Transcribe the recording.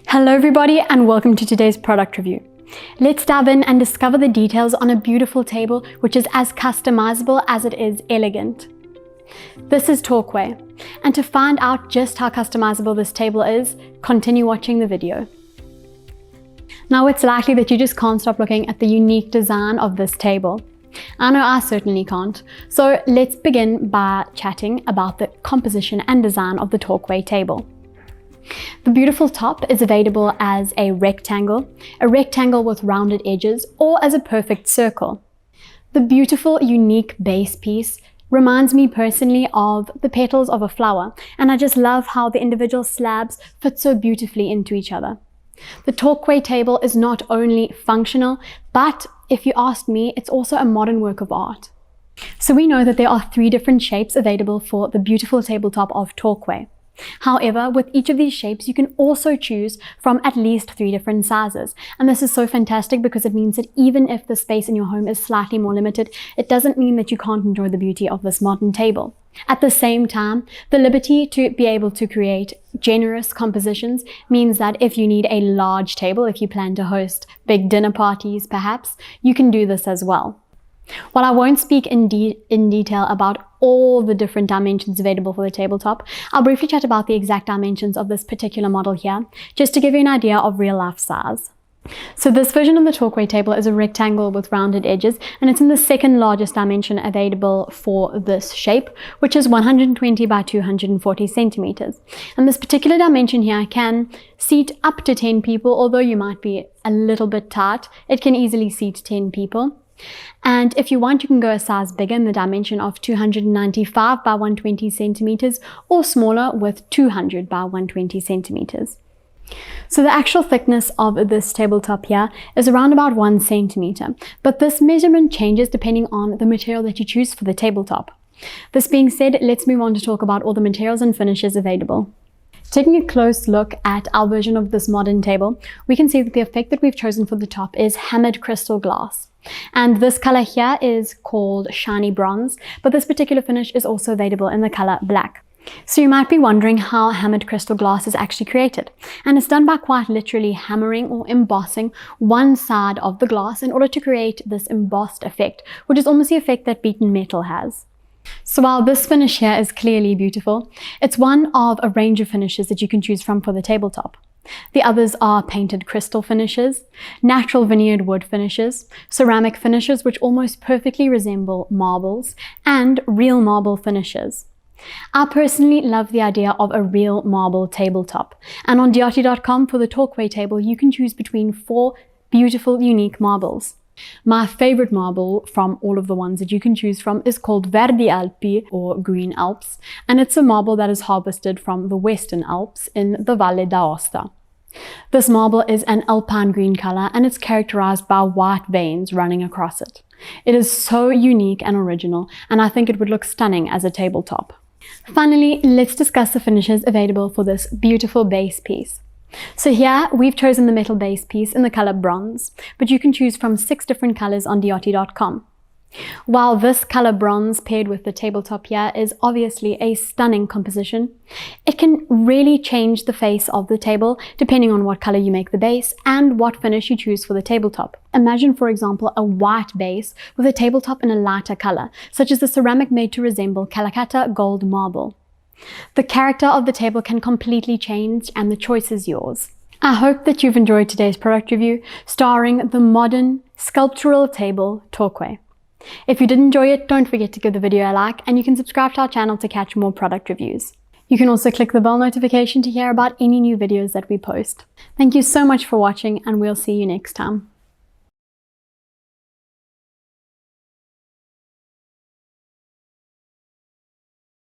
Hello everybody and welcome to today's product review. Let's dive in and discover the details on a beautiful table which is as customizable as it is elegant. This is Torquay, and to find out just how customizable this table is, continue watching the video. Now it's likely that you just can't stop looking at the unique design of this table. I know I certainly can't. So let's begin by chatting about the composition and design of the Torquay table. The beautiful top is available as a rectangle with rounded edges, or as a perfect circle. The beautiful, unique base piece reminds me personally of the petals of a flower, and I just love how the individual slabs fit so beautifully into each other. The Torquay table is not only functional, but if you ask me, it's also a modern work of art. So we know that there are 3 different shapes available for the beautiful tabletop of Torquay. However, with each of these shapes, you can also choose from at least 3 different sizes. And this is so fantastic because it means that even if the space in your home is slightly more limited, it doesn't mean that you can't enjoy the beauty of this modern table. At the same time, the liberty to be able to create generous compositions means that if you need a large table, if you plan to host big dinner parties perhaps, you can do this as well. While I won't speak in detail about all the different dimensions available for the tabletop, I'll briefly chat about the exact dimensions of this particular model here, just to give you an idea of real life size. So this version of the Torquay table is a rectangle with rounded edges, and it's in the 2nd largest dimension available for this shape, which is 120 by 240 centimeters. And this particular dimension here can seat up to 10 people, although you might be a little bit tight. It can easily seat 10 people. And if you want, you can go a size bigger in the dimension of 295 by 120 centimeters, or smaller with 200 by 120 centimeters. So the actual thickness of this tabletop here is around about 1 centimeter, but this measurement changes depending on the material that you choose for the tabletop. This being said, let's move on to talk about all the materials and finishes available. Taking a close look at our version of this modern table, we can see that the effect that we've chosen for the top is hammered crystal glass. And this color here is called shiny bronze, but this particular finish is also available in the color black. So you might be wondering how hammered crystal glass is actually created. And it's done by quite literally hammering or embossing one side of the glass in order to create this embossed effect, which is almost the effect that beaten metal has. So while this finish here is clearly beautiful, it's one of a range of finishes that you can choose from for the tabletop. The others are painted crystal finishes, natural veneered wood finishes, ceramic finishes which almost perfectly resemble marbles, and real marble finishes. I personally love the idea of a real marble tabletop, and on Diati.com for the Torquay table you can choose between 4 beautiful unique marbles. My favorite marble from all of the ones that you can choose from is called Verdi Alpi, or Green Alps, and it's a marble that is harvested from the Western Alps in the Valle d'Aosta. This marble is an alpine green color, and it's characterized by white veins running across it. It is so unique and original, and I think it would look stunning as a tabletop. Finally, let's discuss the finishes available for this beautiful base piece. So here we've chosen the metal base piece in the color bronze, but you can choose from 6 different colors on Diati.com. While this color bronze paired with the tabletop here is obviously a stunning composition, it can really change the face of the table depending on what color you make the base and what finish you choose for the tabletop. Imagine, for example, a white base with a tabletop in a lighter color, such as the ceramic made to resemble Calcutta gold marble. The character of the table can completely change, and the choice is yours. I hope that you've enjoyed today's product review starring the modern sculptural table Torquay. If you did enjoy it, don't forget to give the video a like, and you can subscribe to our channel to catch more product reviews. You can also click the bell notification to hear about any new videos that we post. Thank you so much for watching, and we'll see you next time.